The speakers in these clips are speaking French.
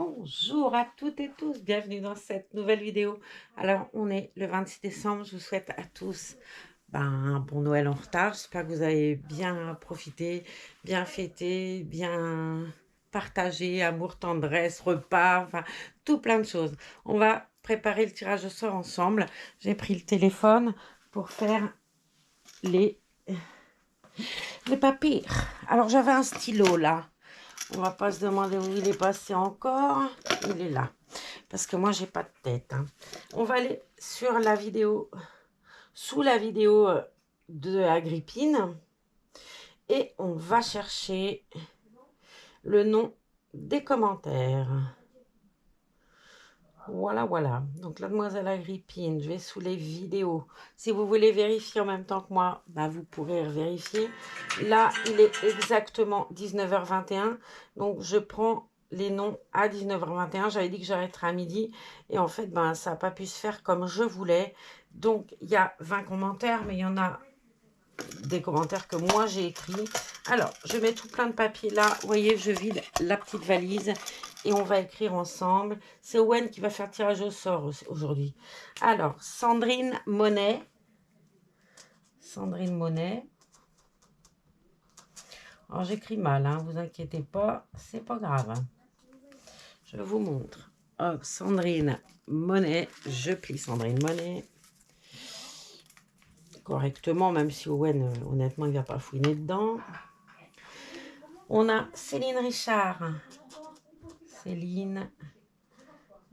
Bonjour à toutes et tous, bienvenue dans cette nouvelle vidéo. Alors, on est le 26 décembre, je vous souhaite à tous un bon Noël en retard. J'espère que vous avez bien profité, bien fêté, bien partagé, amour, tendresse, repas, enfin, tout plein de choses. On va préparer le tirage au sort ensemble. J'ai pris le téléphone pour faire les papiers. Alors, j'avais un stylo là. On va pas se demander où il est passé encore. Il est là. Parce que moi, j'ai pas de tête. On va aller sur la vidéo, sous la vidéo de Agrippine. Et on va chercher le nom des commentaires. Voilà, voilà. Donc, la demoiselle Agrippine, je vais sous les vidéos. Si vous voulez vérifier en même temps que moi, vous pourrez vérifier. Là, il est exactement 19h21. Donc, je prends les noms à 19h21. J'avais dit que j'arrêterais à midi. Et en fait, ça n'a pas pu se faire comme je voulais. Donc, il y a 20 commentaires, mais il y en a des commentaires que moi j'ai écrits. Alors, je mets tout plein de papier là. Vous voyez, je vide la petite valise et on va écrire ensemble. C'est Owen qui va faire tirage au sort aujourd'hui. Alors, Sandrine Monet. Sandrine Monet. Alors, j'écris mal, vous inquiétez pas, c'est pas grave. Je vous montre. Hop, Sandrine Monet. Je plie Sandrine Monet correctement, même si Owen, honnêtement, il ne va pas fouiner dedans. On a Céline Richard. Céline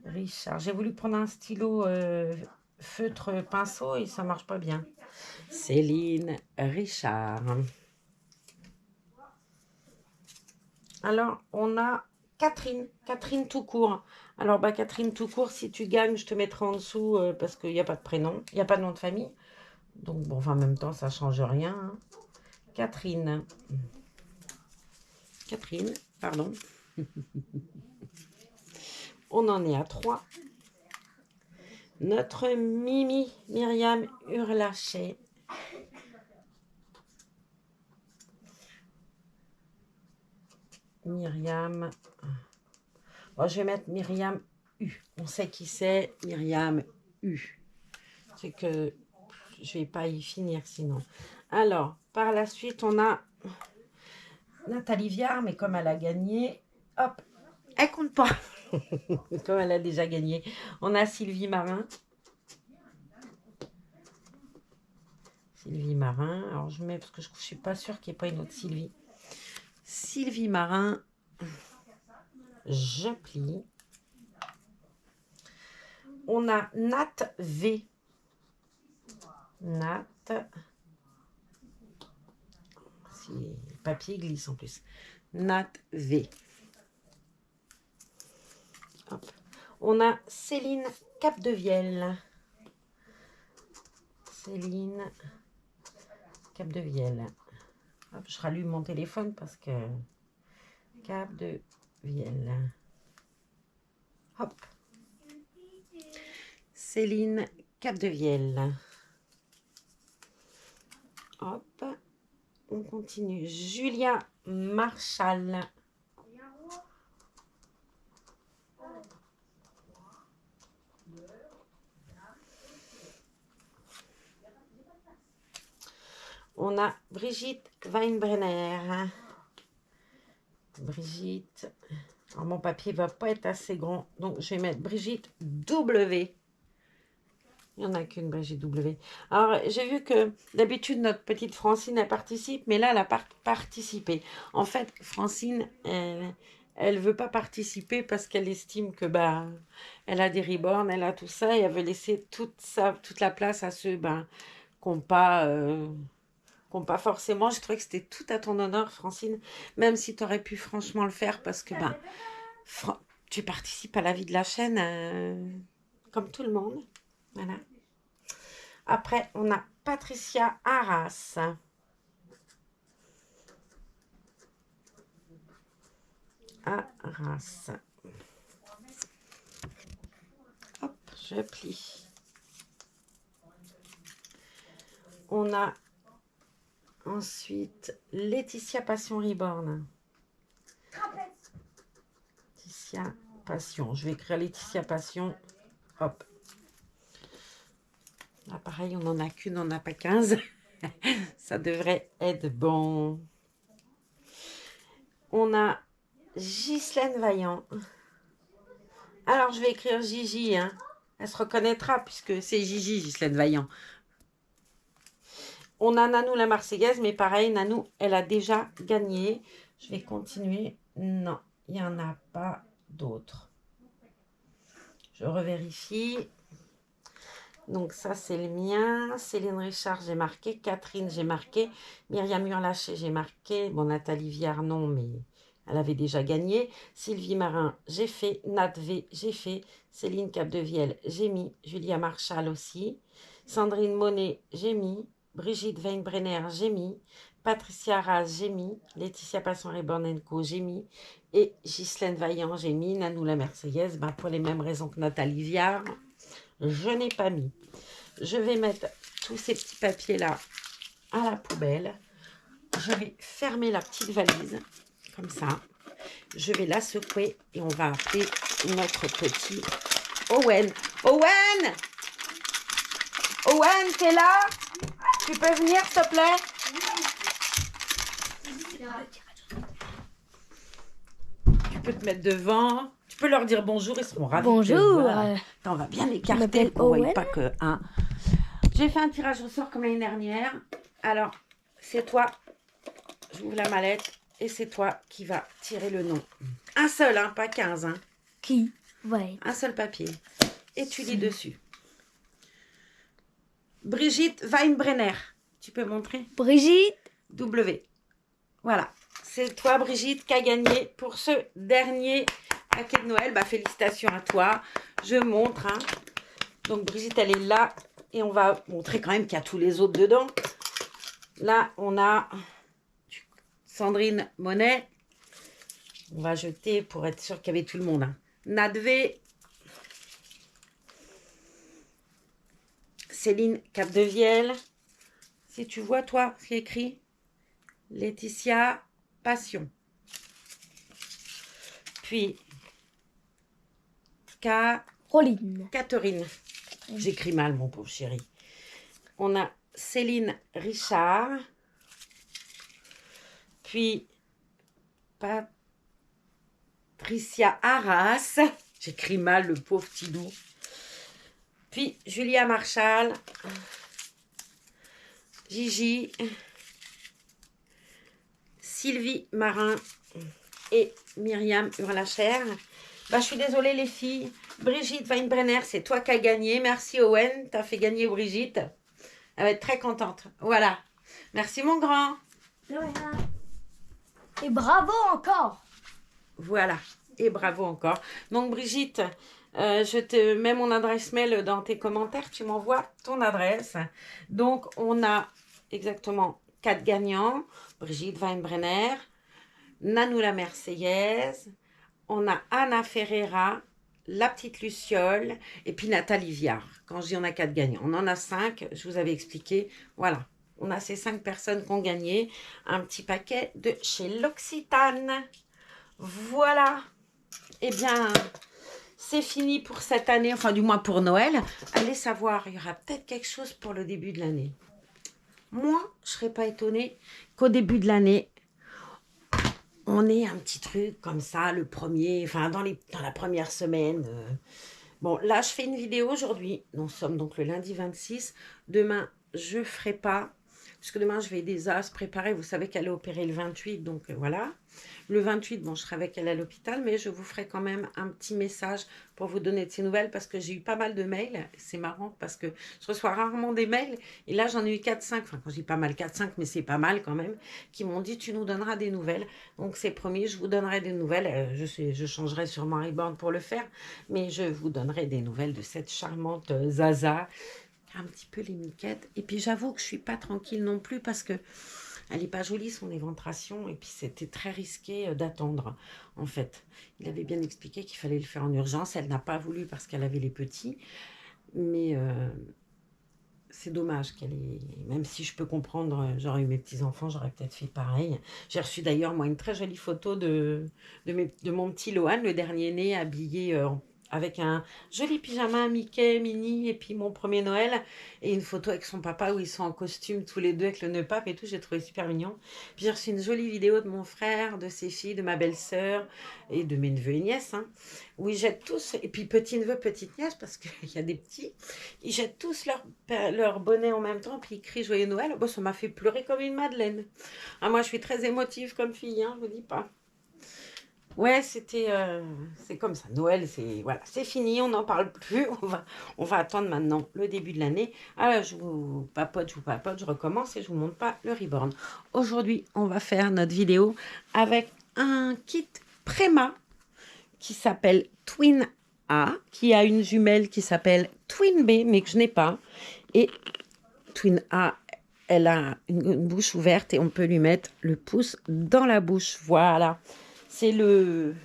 Richard. J'ai voulu prendre un stylo feutre pinceau et ça marche pas bien. Céline Richard. Alors, on a Catherine. Catherine tout court. Alors, Catherine tout court, si tu gagnes, je te mettrai en dessous parce qu'il n'y a pas de prénom. Il n'y a pas de nom de famille. Donc, bon, en même temps, ça change rien. Catherine. Catherine, pardon. On en est à 3. Notre Mimi Myriam Hurlachet. Myriam. Bon, je vais mettre Myriam U. On sait qui c'est, Myriam U. C'est que je vais pas y finir sinon. Alors, par la suite, on a Nathalie Viard, mais comme elle a gagné, hop, elle compte pas. Comme elle a déjà gagné. On a Sylvie Marin. Sylvie Marin. Alors, je mets, parce que je ne suis pas sûre qu'il n'y ait pas une autre Sylvie. Sylvie Marin. Je plie. On a Nat V. Nat. Si le papier glisse en plus. Nat V. Hop. On a Céline Capdevielle. Céline Capdevielle. Hop, je rallume mon téléphone parce que Capdevielle. Hop. Céline Capdevielle. Hop. On continue. Julia Marchal. On a Brigitte Weinbrenner. Brigitte. Alors, mon papier va pas être assez grand. Donc, je vais mettre Brigitte W. Il n'y en a qu'une Brigitte W. Alors, j'ai vu que d'habitude, notre petite Francine, elle participe. Mais là, elle a participé. En fait, Francine, elle veut pas participer parce qu'elle estime que elle a des reborns, elle a tout ça. Et elle veut laisser toute la place à ceux qu'on pas... Bon, pas forcément, je trouvais que c'était tout à ton honneur, Francine, même si tu aurais pu franchement le faire parce que tu participes à la vie de la chaîne comme tout le monde. Voilà. Après, on a Patricia Arras. Arras. Hop, je plie. On a ensuite Laetitia Passion Reborn. Laetitia Passion. Je vais écrire Laetitia Passion. Hop. Là, pareil, on n'en a qu'une, on n'a pas 15. Ça devrait être bon. On a Ghislaine Vaillant. Alors, je vais écrire Gigi. Hein. Elle se reconnaîtra puisque c'est Gigi, Ghislaine Vaillant. On a Nanou la Marseillaise, mais pareil, Nanou, elle a déjà gagné. Je vais continuer. Non, il n'y en a pas d'autres. Je revérifie. Donc ça, c'est le mien. Céline Richard, j'ai marqué. Catherine, j'ai marqué. Myriam Hurlacher, j'ai marqué. Bon, Nathalie Viard, non, mais elle avait déjà gagné. Sylvie Marin, j'ai fait. Nat V, j'ai fait. Céline Capdevielle, j'ai mis. Julia Marchal aussi. Sandrine Monet, j'ai mis. Brigitte Weinbrenner, j'ai mis. Patricia Raz, j'ai mis. Laetitia Passon-Reborn-Co, j'ai mis. Et Ghislaine Vaillant, j'ai mis. Nanou la Marseillaise, ben, pour les mêmes raisons que Nathalie Viard, je n'ai pas mis. Je vais mettre tous ces petits papiers-là à la poubelle. Je vais fermer la petite valise, comme ça. Je vais la secouer et on va appeler notre petit Owen. Owen! Owen, t'es là? Tu peux venir, s'il te plaît? Tu peux te mettre devant. Tu peux leur dire bonjour, ils seront ravis. Bonjour. On va bien l'écarter pour ne pas que... Hein. J'ai fait un tirage au sort comme l'année dernière. Alors, c'est toi. J'ouvre la mallette et c'est toi qui vas tirer le nom. Un seul, hein, pas 15. Hein. Qui va être? Un seul papier. Et tu lis dessus. Brigitte Weinbrenner. Tu peux montrer? Brigitte. W. Voilà. C'est toi, Brigitte, qui a gagné pour ce dernier paquet de Noël. Bah, félicitations à toi. Je montre. Hein. Donc, Brigitte, elle est là. Et on va montrer quand même qu'il y a tous les autres dedans. Là, on a Sandrine Monet. On va jeter pour être sûr qu'il y avait tout le monde. Hein. Nadvé. Céline Capdevielle. Si tu vois, toi, ce qui est écrit. Laetitia Passion. Puis, Catherine. J'écris mal, mon pauvre chéri. On a Céline Richard. Puis, Patricia Arras. J'écris mal, le pauvre Tidou. Puis, Julia Marchal. Gigi. Sylvie Marin. Et Myriam Hurlacher. Bah, je suis désolée, les filles. Brigitte Weinbrenner, c'est toi qui as gagné. Merci, Owen. Tu as fait gagner Brigitte. Elle va être très contente. Voilà. Merci, mon grand. De rien. Et bravo encore. Voilà. Et bravo encore. Donc, Brigitte, je te mets mon adresse mail dans tes commentaires. Tu m'envoies ton adresse. Donc, on a exactement 4 gagnants. Brigitte Weinbrenner, Nanou la Marseillaise, on a Anna Ferreira, la petite Luciole et puis Nathalie Viard. Quand je dis on a 4 gagnants, on en a 5, je vous avais expliqué. Voilà, on a ces 5 personnes qui ont gagné un petit paquet de chez L'Occitane. Voilà, eh bien, c'est fini pour cette année, enfin du moins pour Noël. Allez savoir, il y aura peut-être quelque chose pour le début de l'année. Moi, je ne serais pas étonnée qu'au début de l'année, on ait un petit truc comme ça, le premier, enfin dans la première semaine. Bon, là, je fais une vidéo aujourd'hui. Nous sommes donc le lundi 26. Demain, je ne ferai pas, parce que demain, je vais aider Isa à se préparer. Vous savez qu'elle est opérée le 28, donc voilà. Le 28, bon, je serai avec elle à l'hôpital, mais je vous ferai quand même un petit message pour vous donner de ses nouvelles, parce que j'ai eu pas mal de mails. C'est marrant, parce que je reçois rarement des mails. Et là, j'en ai eu 4-5, enfin, quand je dis pas mal, 4-5, mais c'est pas mal quand même, qui m'ont dit, tu nous donneras des nouvelles. Donc, c'est promis, je vous donnerai des nouvelles. Je changerai sûrement Reborn pour le faire, mais je vous donnerai des nouvelles de cette charmante Zaza. Un petit peu les miquettes. Et puis, j'avoue que je suis pas tranquille non plus, parce que elle n'est pas jolie, son éventration, et puis c'était très risqué d'attendre, en fait. Il avait bien expliqué qu'il fallait le faire en urgence. Elle n'a pas voulu parce qu'elle avait les petits, mais c'est dommage qu'elle ait... Même si je peux comprendre, j'aurais eu mes petits-enfants, j'aurais peut-être fait pareil. J'ai reçu d'ailleurs, moi, une très jolie photo de mon petit Lohan, le dernier-né, habillé avec un joli pyjama Mickey, Minnie, et puis mon premier Noël, et une photo avec son papa où ils sont en costume tous les deux avec le nœud pape et tout, j'ai trouvé super mignon. Puis j'ai reçu une jolie vidéo de mon frère, de ses filles, de ma belle-sœur, et de mes neveux et nièces, hein, où ils jettent tous, et puis petit-neveu, petite-nièce, parce qu'il y a des petits, ils jettent tous leur bonnet en même temps, puis ils crient Joyeux Noël. Bon, ça m'a fait pleurer comme une madeleine. Ah, moi, je suis très émotive comme fille, hein, je vous dis pas. Ouais, c'est comme ça. Noël, c'est voilà, c'est fini, on n'en parle plus. On va attendre maintenant le début de l'année. Alors, je vous papote, je recommence et je vous montre pas le reborn. Aujourd'hui, on va faire notre vidéo avec un kit Prema qui s'appelle Twin A, qui a une jumelle qui s'appelle Twin B, mais que je n'ai pas. Et Twin A, elle a une bouche ouverte et on peut lui mettre le pouce dans la bouche. Voilà. C'est le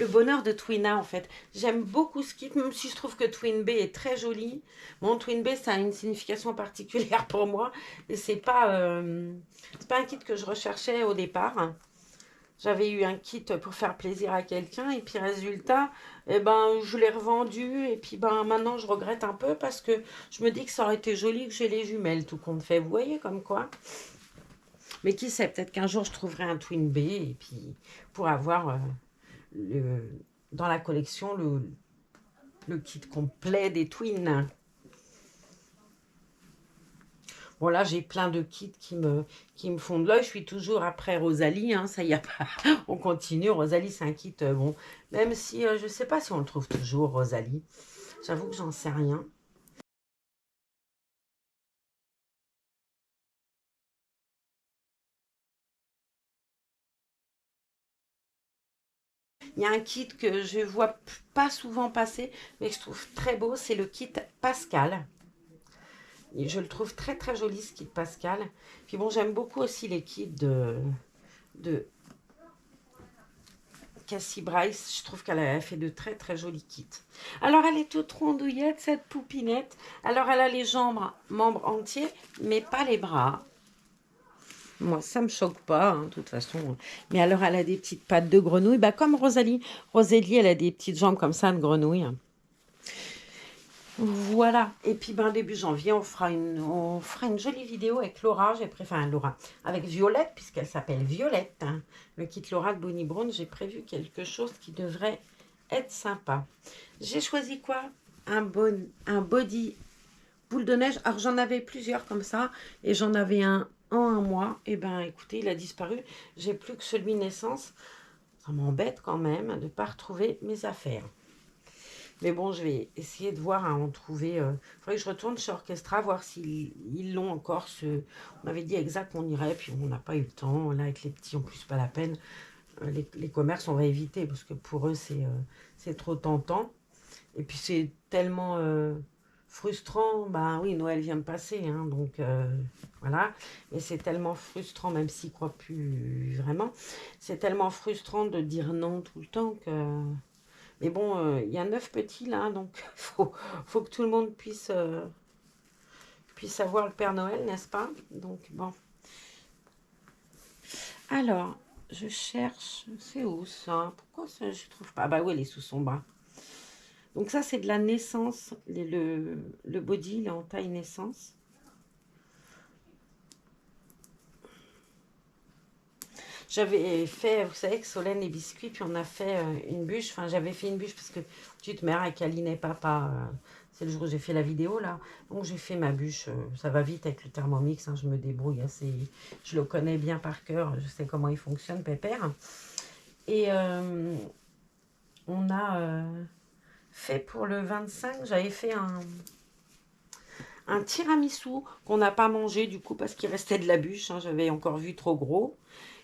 bonheur de Twin A, en fait. J'aime beaucoup ce kit, même si je trouve que Twin B est très joli. Bon, Twin B, ça a une signification particulière pour moi. Et c'est pas un kit que je recherchais au départ. J'avais eu un kit pour faire plaisir à quelqu'un et puis résultat, eh ben, je l'ai revendu et puis ben, maintenant je regrette un peu parce que je me dis que ça aurait été joli que j'ai les jumelles tout compte fait. Vous voyez comme quoi? Mais qui sait, peut-être qu'un jour je trouverai un Twin B et puis pour avoir dans la collection le kit complet des Twins. Bon, là, j'ai plein de kits qui me font de l'œil. Je suis toujours après Rosalie, hein, ça y a pas. On continue. Rosalie, c'est un kit, bon, même si je ne sais pas si on le trouve toujours, Rosalie. J'avoue que j'en sais rien. Il y a un kit que je vois pas souvent passer, mais que je trouve très beau, c'est le kit Pascal. Et je le trouve très très joli, ce kit Pascal. Puis bon, j'aime beaucoup aussi les kits de Cassie Bryce. Je trouve qu'elle a fait de très très jolis kits. Alors elle est toute rondouillette, cette poupinette. Alors elle a les jambes, membres entiers, mais pas les bras. Moi, ça me choque pas, hein, de toute façon. Mais alors, elle a des petites pattes de grenouille. Bah, comme Rosalie. Rosalie, elle a des petites jambes comme ça de grenouille. Voilà. Et puis, ben, début janvier, on fera une jolie vidéo avec Laura. Enfin, Laura. Avec Violette, puisqu'elle s'appelle Violette. Hein. Le kit Laura de Bonnie Brown. J'ai prévu quelque chose qui devrait être sympa. J'ai choisi quoi? Un body boule de neige. Alors, j'en avais plusieurs comme ça. Et j'en avais un en un mois. Et ben, écoutez, il a disparu. J'ai plus que celui naissance. Ça m'embête quand même de ne pas retrouver mes affaires. Mais bon, je vais essayer de voir à en trouver. Il faudrait que je retourne chez Orchestra, voir s'ils l'ont encore. On avait dit exact qu'on irait, puis on n'a pas eu le temps. Là, avec les petits, en plus, pas la peine. Les commerces, on va éviter, parce que pour eux, c'est trop tentant. Et puis, c'est tellement frustrant. Ben oui, Noël vient de passer, hein, donc voilà. Mais c'est tellement frustrant, même s'ils ne croient plus vraiment. C'est tellement frustrant de dire non tout le temps que... Mais bon, il y a 9 petits là, donc faut que tout le monde puisse avoir le Père Noël, n'est-ce pas? Donc bon. Alors, je cherche. C'est où ça? Pourquoi ça, je trouve pas? Ah bah oui, elle est sous son bras. Donc ça, c'est de la naissance. Le body, il est en taille naissance. J'avais fait, vous savez, que Solène et Biscuits, puis on a fait une bûche. Enfin, j'avais fait une bûche parce que petite mère avec Aline et papa, c'est le jour où j'ai fait la vidéo, là. Donc, j'ai fait ma bûche. Ça va vite avec le Thermomix, hein, je me débrouille assez. Je le connais bien par cœur, je sais comment il fonctionne, pépère. Et on a fait pour le 25, j'avais fait un tiramisu qu'on n'a pas mangé, du coup, parce qu'il restait de la bûche. Hein, j'avais encore vu trop gros.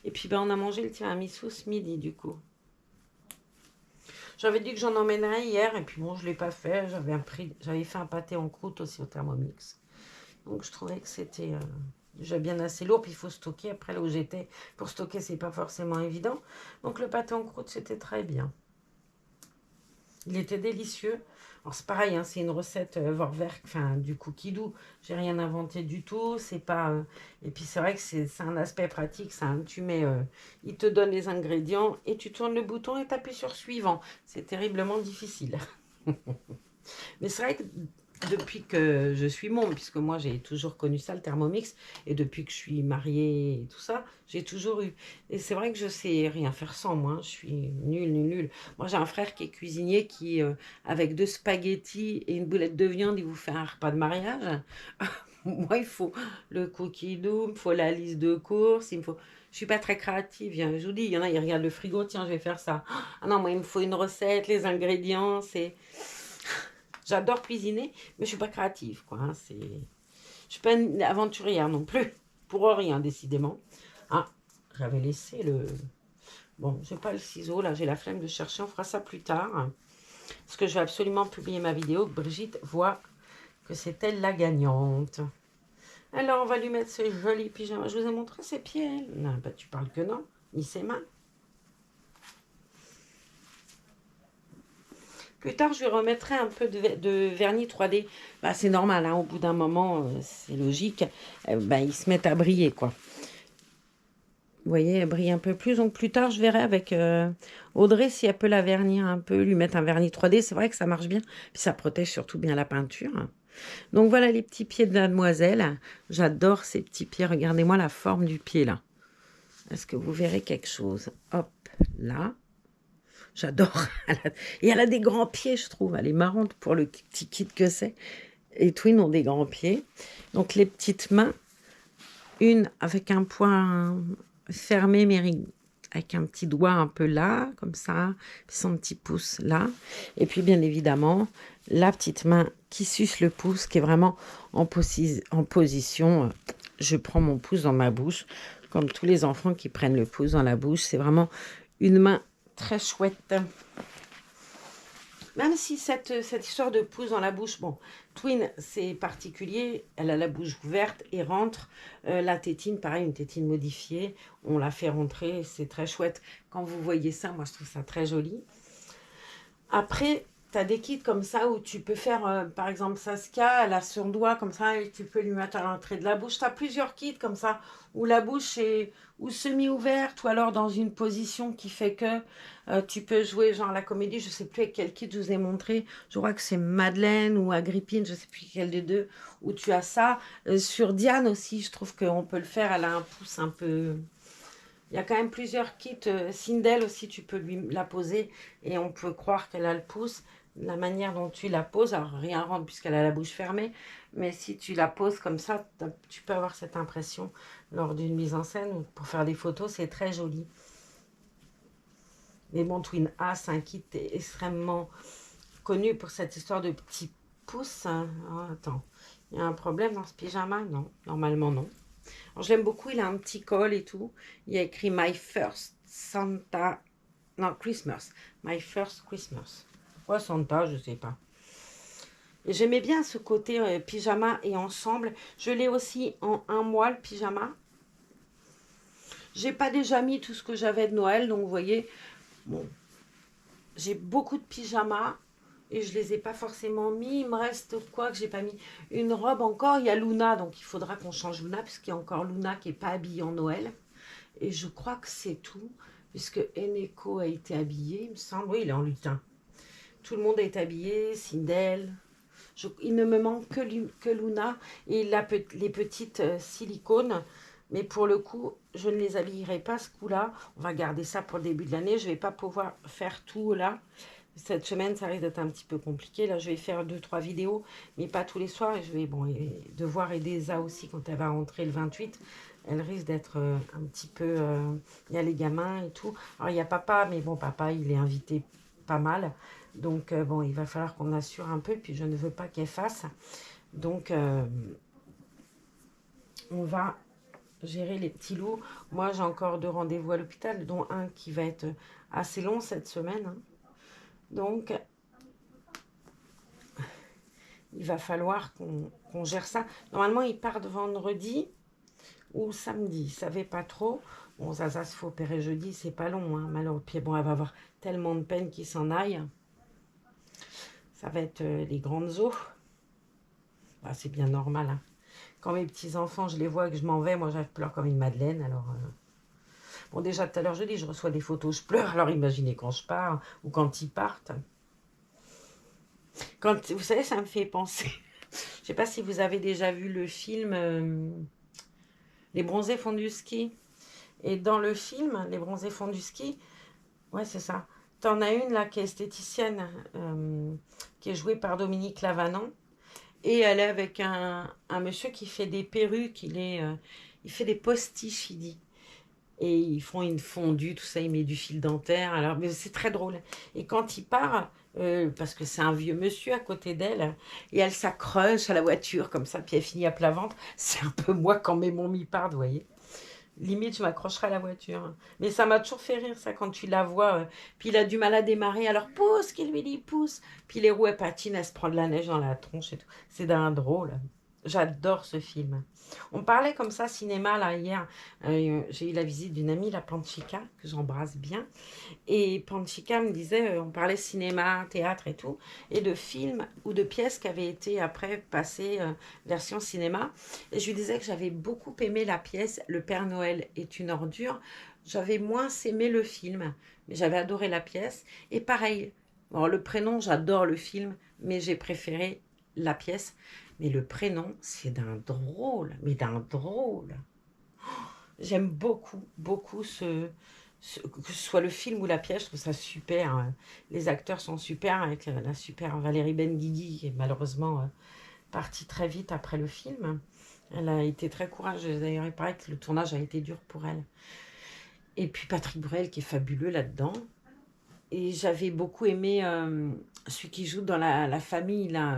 Et puis, ben, on a mangé le tiramisu ce midi, du coup. J'avais dit que j'en emmènerais hier, et puis bon, je ne l'ai pas fait. J'avais fait un pâté en croûte aussi au Thermomix. Donc, je trouvais que c'était déjà bien assez lourd. Puis, il faut stocker. Après, là où j'étais, pour stocker, c'est pas forcément évident. Donc, le pâté en croûte, c'était très bien. Il était délicieux. Alors c'est pareil, hein, c'est une recette Vorwerk, enfin du cookie doux. J'ai rien inventé du tout. C'est pas. Et puis c'est vrai que c'est un aspect pratique. Ça, hein. Tu mets, il te donne les ingrédients et tu tournes le bouton et tu appuies sur suivant. C'est terriblement difficile. Mais c'est vrai que depuis que je suis môme, puisque moi j'ai toujours connu ça, le Thermomix, et depuis que je suis mariée et tout ça, j'ai toujours eu. Et c'est vrai que je sais rien faire sans, moi, hein. Je suis nulle, nulle, nulle. Moi j'ai un frère qui est cuisinier qui, avec 2 spaghettis et une boulette de viande, il vous fait un repas de mariage. Moi, il faut le cookie doux, il me faut la liste de courses, il me faut... Je suis pas très créative, hein. Je vous dis, il y en a, ils regardent le frigo, tiens, je vais faire ça. Ah non, moi, il me faut une recette, les ingrédients, c'est... J'adore cuisiner, mais je suis pas créative, quoi, hein. Je suis pas une aventurière non plus, pour rien, décidément. Ah, j'avais laissé le... Bon, j'ai pas le ciseau, là, j'ai la flemme de chercher, on fera ça plus tard. Parce que je vais absolument publier ma vidéo, que Brigitte voit que c'est elle la gagnante. Alors, on va lui mettre ce joli pyjama. Je vous ai montré ses pieds, elle. Non, bah, tu parles que non, ni ses mains. Plus tard, je lui remettrai un peu de vernis 3D. Bah, c'est normal, hein, au bout d'un moment, c'est logique. Bah, ils se mettent à briller, quoi. Vous voyez, elle brille un peu plus. Donc, plus tard, je verrai avec Audrey si elle peut la vernir un peu, lui mettre un vernis 3D. C'est vrai que ça marche bien. Puis, ça protège surtout bien la peinture. Donc, voilà les petits pieds de mademoiselle. J'adore ces petits pieds. Regardez-moi la forme du pied, là. Est-ce que vous verrez quelque chose? Hop, là. J'adore. Et elle a des grands pieds, je trouve. Elle est marrante pour le petit kit que c'est. Et Twin ont des grands pieds. Donc, les petites mains, une avec un poing fermé, mais avec un petit doigt un peu là, comme ça, puis son petit pouce là. Et puis, bien évidemment, la petite main qui suce le pouce, qui est vraiment en position. Je prends mon pouce dans ma bouche, comme tous les enfants qui prennent le pouce dans la bouche. C'est vraiment une main très chouette. Même si cette histoire de pouce dans la bouche, bon, Twin, c'est particulier, elle a la bouche ouverte et rentre. La tétine, pareil, une tétine modifiée, on la fait rentrer, c'est très chouette. Quand vous voyez ça, moi je trouve ça très joli. Après, tu as des kits comme ça où tu peux faire, par exemple, Saskia, elle a son doigt comme ça et tu peux lui mettre à l'entrée de la bouche. Tu as plusieurs kits comme ça où la bouche est ou semi-ouverte ou alors dans une position qui fait que tu peux jouer genre la comédie. Je sais plus avec quel kit je vous ai montré. Je crois que c'est Madeleine ou Agrippine, je sais plus quel des deux, où tu as ça. Sur Diane aussi, je trouve qu'on peut le faire. Elle a un pouce un peu... Il y a quand même plusieurs kits. Sindel aussi, tu peux lui la poser et on peut croire qu'elle a le pouce. La manière dont tu la poses, alors rien rentre puisqu'elle a la bouche fermée, mais si tu la poses comme ça, tu peux avoir cette impression lors d'une mise en scène ou pour faire des photos, c'est très joli. Mais bon, Twin A, c'est un kit extrêmement connu pour cette histoire de petits pouces. Oh, attends, il y a un problème dans ce pyjama? Non, normalement non. Alors, je l'aime beaucoup, il a un petit col et tout. Il y a écrit My First Santa... Non, Christmas. My First Christmas. Pourquoi Santa, je sais pas. Et j'aimais bien ce côté pyjama et ensemble. Je l'ai aussi en un mois, le pyjama. J'ai pas déjà mis tout ce que j'avais de Noël, donc vous voyez, bon, j'ai beaucoup de pyjamas et je les ai pas forcément mis. Il me reste quoi que j'ai pas mis? Une robe encore. Il y a Luna, donc il faudra qu'on change Luna puisqu'il y a encore Luna qui est pas habillée en Noël. Et je crois que c'est tout, puisque Eneko a été habillé, il me semble. Oui, il est en lutin. Tout le monde est habillé, Sindel. Il ne me manque que Luna et les petites silicones. Mais pour le coup, je ne les habillerai pas ce coup-là. On va garder ça pour le début de l'année. Je ne vais pas pouvoir faire tout là. Cette semaine, ça risque d'être un petit peu compliqué. Là, je vais faire 2-3 vidéos, mais pas tous les soirs. Et je vais devoir aider Za aussi quand elle va rentrer le 28. Elle risque d'être un petit peu... Il y a les gamins et tout. Alors, il y a papa, mais bon, papa, il est invité pas mal. Donc, bon, il va falloir qu'on assure un peu. Puis, je ne veux pas qu'elle fasse. Donc, on va gérer les petits loups. Moi, j'ai encore 2 rendez-vous à l'hôpital, dont un qui va être assez long cette semaine. Hein. Donc, il va falloir qu'on gère ça. Normalement, ils partent vendredi ou samedi. Ils ne savaient pas trop. Bon, Zaza se fait opérer jeudi, c'est pas long. Hein, malheureusement, bon, elle va avoir tellement de peine qu'il s'en aille. Ça va être les grandes eaux. Ah, c'est bien normal. Hein. Quand mes petits-enfants, je les vois et que je m'en vais, moi, je pleure comme une madeleine. Alors, bon, déjà, tout à l'heure, je dis, je reçois des photos, je pleure. Alors, imaginez quand je pars ou quand ils partent. Quand, vous savez, ça me fait penser. Je sais pas si vous avez déjà vu le film Les bronzés font du ski. Et dans le film, Les bronzés font du ski, ouais, c'est ça. T'en as une là qui est esthéticienne, qui est jouée par Dominique Lavanant. Et elle est avec un monsieur qui fait des perruques, il fait des postiches, il dit. Et ils font une fondue, tout ça, il met du fil dentaire. Alors, mais c'est très drôle. Et quand il part, parce que c'est un vieux monsieur à côté d'elle, et elle s'accroche à la voiture comme ça, puis elle finit à plat ventre. C'est un peu moi quand mes momies partent, vous voyez. Limite, je m'accrocherai à la voiture. Mais ça m'a toujours fait rire, ça, quand tu la vois. Puis il a du mal à démarrer, alors pousse, qu'il lui dit pousse. Puis les roues, elles patinent, elle se prend de la neige dans la tronche et tout. C'est d'un drôle. J'adore ce film. On parlait comme ça, cinéma, là, hier. J'ai eu la visite d'une amie, la Panchika, que j'embrasse bien. Et Panchika me disait, on parlait cinéma, théâtre et tout, et de films ou de pièces qui avaient été après passées version cinéma. Et je lui disais que j'avais beaucoup aimé la pièce Le Père Noël est une ordure. J'avais moins aimé le film, mais j'avais adoré la pièce. Et pareil, alors le prénom, j'adore le film, mais j'ai préféré la pièce. Mais le prénom, c'est d'un drôle, mais d'un drôle. J'aime beaucoup, beaucoup que ce soit le film ou la pièce, je trouve ça super. Hein. Les acteurs sont super, avec la super Valérie Benguigui, qui est malheureusement partie très vite après le film. Elle a été très courageuse. D'ailleurs, il paraît que le tournage a été dur pour elle. Et puis Patrick Bruel, qui est fabuleux là-dedans. Et j'avais beaucoup aimé celui qui joue dans la famille, là,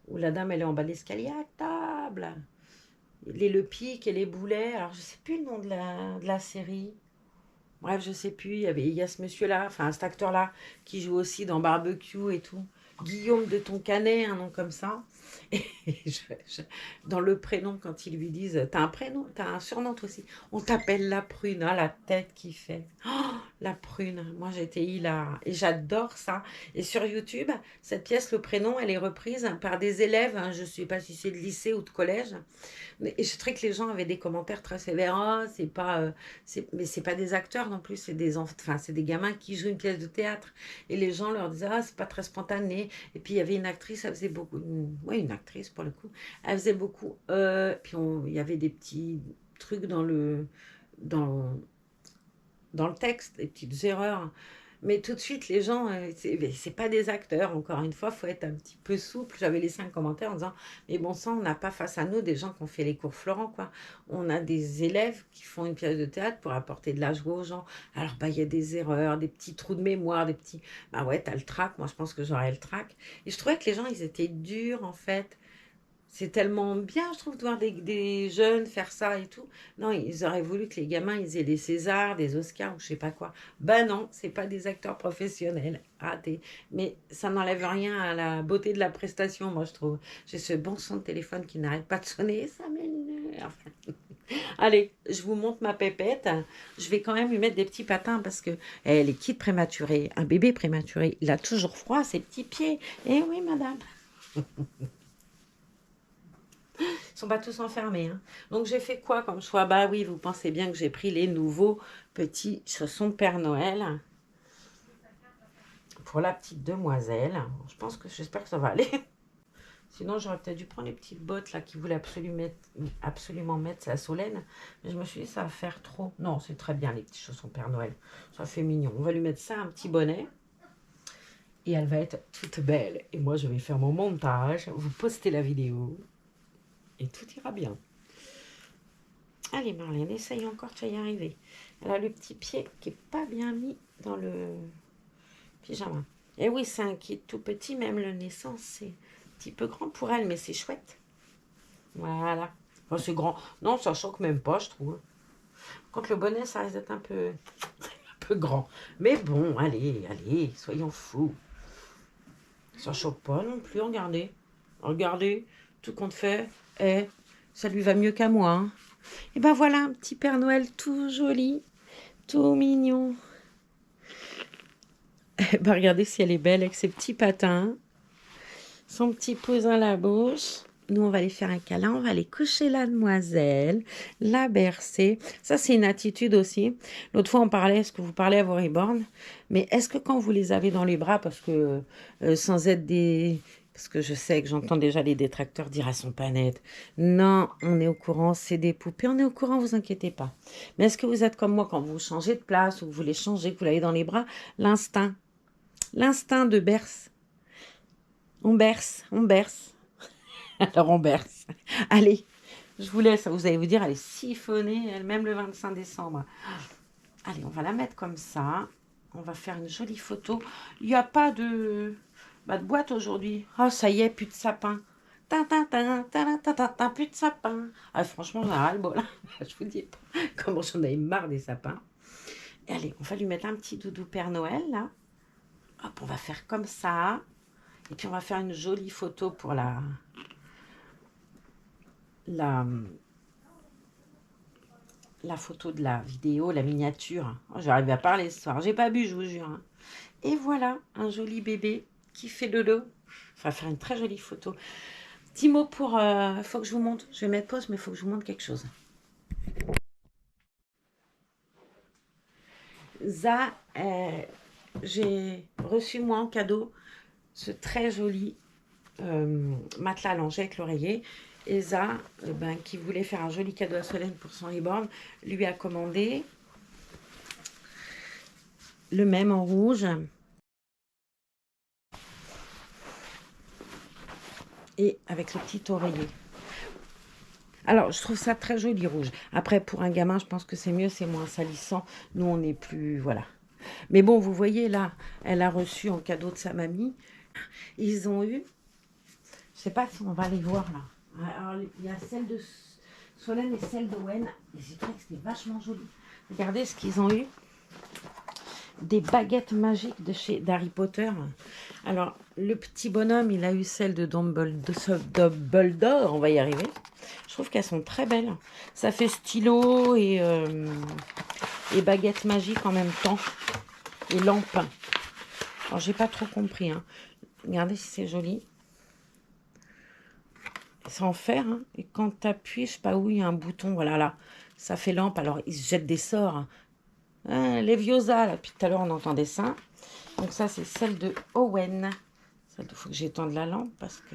où la dame, elle est en bas de l'escalier à table. Les Le Pic et les Boulets. Alors, je sais plus le nom de la série. Bref, je sais plus. Il y a ce monsieur-là, enfin, cet acteur-là, qui joue aussi dans Barbecue et tout. Guillaume de Toncanet, un nom comme ça. Et dans le prénom, quand ils lui disent, t'as un prénom, t'as un surnom toi aussi. On t'appelle la prune, hein, la tête qui fait. Oh, la prune, moi j'étais hilar. Et j'adore ça. Et sur YouTube, cette pièce, le prénom, elle est reprise par des élèves, hein, je ne sais pas si c'est de lycée ou de collège. Et je trouvais que les gens avaient des commentaires très sévères. Oh, c'est pas, mais c'est pas des acteurs non plus, c'est enfin, c'est des gamins qui jouent une pièce de théâtre. Et les gens leur disaient, ah, c'est pas très spontané. Et puis il y avait une actrice, elle faisait beaucoup, ouais, une actrice pour le coup, elle faisait beaucoup. Puis il y avait des petits trucs dans, dans le texte, des petites erreurs. Mais tout de suite, les gens, c'est pas des acteurs, encore une fois, il faut être un petit peu souple. J'avais laissé un commentaire en disant, mais bon sang, on n'a pas face à nous des gens qui ont fait les cours Florent, quoi. On a des élèves qui font une pièce de théâtre pour apporter de la joie aux gens. Alors, bah, il y a des erreurs, des petits trous de mémoire, des petits... Bah ouais, t'as le trac, moi je pense que j'aurais le trac. Et je trouvais que les gens, ils étaient durs, en fait. C'est tellement bien, je trouve, de voir des jeunes faire ça et tout. Non, ils auraient voulu que les gamins, ils aient des Césars, des Oscars ou je sais pas quoi. Ben non, c'est pas des acteurs professionnels. Raté. Mais ça n'enlève rien à la beauté de la prestation, moi, je trouve. J'ai ce bon son de téléphone qui n'arrête pas de sonner, ça m'énerve. Allez, je vous montre ma pépette. Je vais quand même lui mettre des petits patins parce que elle est quitte prématurée. Un bébé prématuré, il a toujours froid à ses petits pieds. Eh oui, madame. Ils sont pas tous enfermés. Hein. Donc j'ai fait quoi comme choix? Bah oui, vous pensez bien que j'ai pris les nouveaux petits chaussons Père Noël pour la petite demoiselle. Je pense que j'espère que ça va aller. Sinon j'aurais peut-être dû prendre les petites bottes là qui voulaient absolument mettre la Solène. Mais je me suis dit ça va faire trop. Non, c'est très bien les petits chaussons Père Noël. Ça fait mignon. On va lui mettre ça, un petit bonnet. Et elle va être toute belle. Et moi je vais faire mon montage. Vous postez la vidéo. Et tout ira bien. Allez Marlène, essaye encore, tu vas y arriver. Elle a le petit pied qui n'est pas bien mis dans le pyjama. Et oui, c'est un kit tout petit, même le naissance, c'est un petit peu grand pour elle, mais c'est chouette. Voilà. Enfin, c'est grand. Non, ça choque même pas, je trouve. Quand le bonnet, ça risque d'être un peu grand. Mais bon, allez, soyons fous. Ça choque pas non plus, regardez. Regardez, tout compte fait, ça lui va mieux qu'à moi. Hein. Et ben voilà, un petit Père Noël tout joli, tout mignon. Bah, regardez si elle est belle avec ses petits patins, son petit pouce dans la bouche. Nous, on va aller faire un câlin, on va aller coucher la demoiselle, la bercer. Ça, c'est une attitude aussi. L'autre fois, on parlait, est-ce que vous parlez à vos reborn? Mais est-ce que quand vous les avez dans les bras, parce que sans être des... Parce que je sais que j'entends déjà les détracteurs dire, elles sont pas nettes. Non, on est au courant, c'est des poupées, on est au courant, vous inquiétez pas. Mais est-ce que vous êtes comme moi quand vous changez de place ou que vous les changez, que vous l'avez dans les bras? L'instinct de berce. On berce, on berce. Alors on berce. Allez, je vous laisse, vous allez vous dire, elle est siphonnée, elle-même le 25 décembre. Allez, on va la mettre comme ça. On va faire une jolie photo. Il n'y a pas de, de boîte aujourd'hui. Oh, ça y est, plus de sapin. Plus de sapin. Ah, franchement, j'en ai ras le bol. Je vous dis pas comment j'en avais marre des sapins. Et allez, on va lui mettre un petit doudou Père Noël, là. Hop, on va faire comme ça. Et puis, on va faire une jolie photo pour la photo de la vidéo, la miniature. Oh, j'arrive à parler ce soir. J'ai pas bu, je vous jure. Hein. Et voilà, un joli bébé qui fait dodo. On va faire une très jolie photo. Petit mot pour... faut que je vous montre. Je vais mettre pause, mais il faut que je vous montre quelque chose. Ça, j'ai reçu moi en cadeau ce très joli matelas allongé avec l'oreiller. Et ça, qui voulait faire un joli cadeau à Solène pour son reborn, lui a commandé le même en rouge. Et avec le petit oreiller. Alors, je trouve ça très joli rouge. Après, pour un gamin, je pense que c'est mieux, c'est moins salissant. Nous, on n'est plus... Voilà. Mais bon, vous voyez, là, elle a reçu en cadeau de sa mamie. Ils ont eu... Je sais pas si on va les voir, là. Alors, il y a celle de Solène et celle d'Owen. Et j'ai trouvé que c'était vachement joli. Regardez ce qu'ils ont eu. Des baguettes magiques de chez d'Harry Potter. Alors, le petit bonhomme, il a eu celle de Dumbledore, on va y arriver. Je trouve qu'elles sont très belles. Ça fait stylo et baguette magique en même temps. Et lampe. Alors, j'ai pas trop compris. Hein. Regardez si c'est joli. C'est en fer. Hein. Et quand tu appuies, je sais pas où, il y a un bouton. Voilà, là. Ça fait lampe. Alors, il se jette des sorts. Hein. Leviosa, là, depuis tout à l'heure, on entendait ça. Donc ça, c'est celle de Owen. Il faut que j'étende la lampe parce que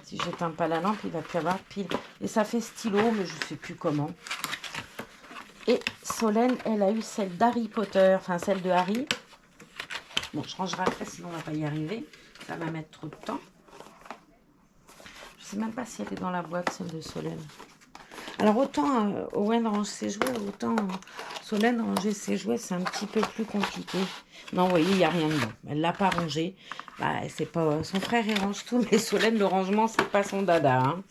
si je n'éteins pas la lampe, il va plus avoir de pile. Et ça fait stylo, mais je ne sais plus comment. Et Solène, elle a eu celle d'Harry Potter, enfin celle de Harry. Bon, je rangerai après, sinon on ne va pas y arriver. Ça va mettre trop de temps. Je ne sais même pas si elle est dans la boîte, celle de Solène. Alors autant Owen range ses jouets, autant Solène ranger ses jouets, c'est un petit peu plus compliqué. Non, vous voyez, il n'y a rien dedans. Elle ne l'a pas rangé. Bah, c'est pas son frère, il range tout, mais Solène, le rangement, c'est pas son dada. Hein.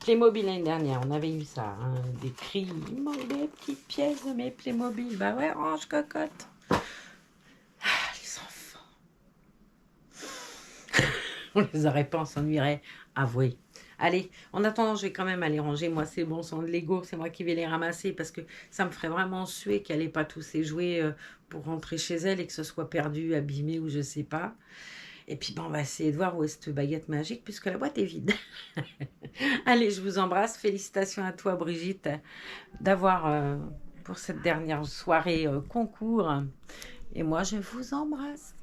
Playmobil l'année dernière, on avait eu ça. Hein, des cris, des petites pièces de mes Playmobil. Bah ouais, range cocotte. Ah, les enfants. On les aurait pas, on s'ennuierait. Avouez. Allez, en attendant, je vais quand même aller ranger. Moi, c'est bon, sont de Lego, c'est moi qui vais les ramasser parce que ça me ferait vraiment suer qu'elle n'ait pas tous ses jouets pour rentrer chez elle et que ce soit perdu, abîmé ou je sais pas. Et puis, on va essayer de voir où est cette baguette magique puisque la boîte est vide. Allez, je vous embrasse. Félicitations à toi, Brigitte, d'avoir pour cette dernière soirée concours. Et moi, je vous embrasse.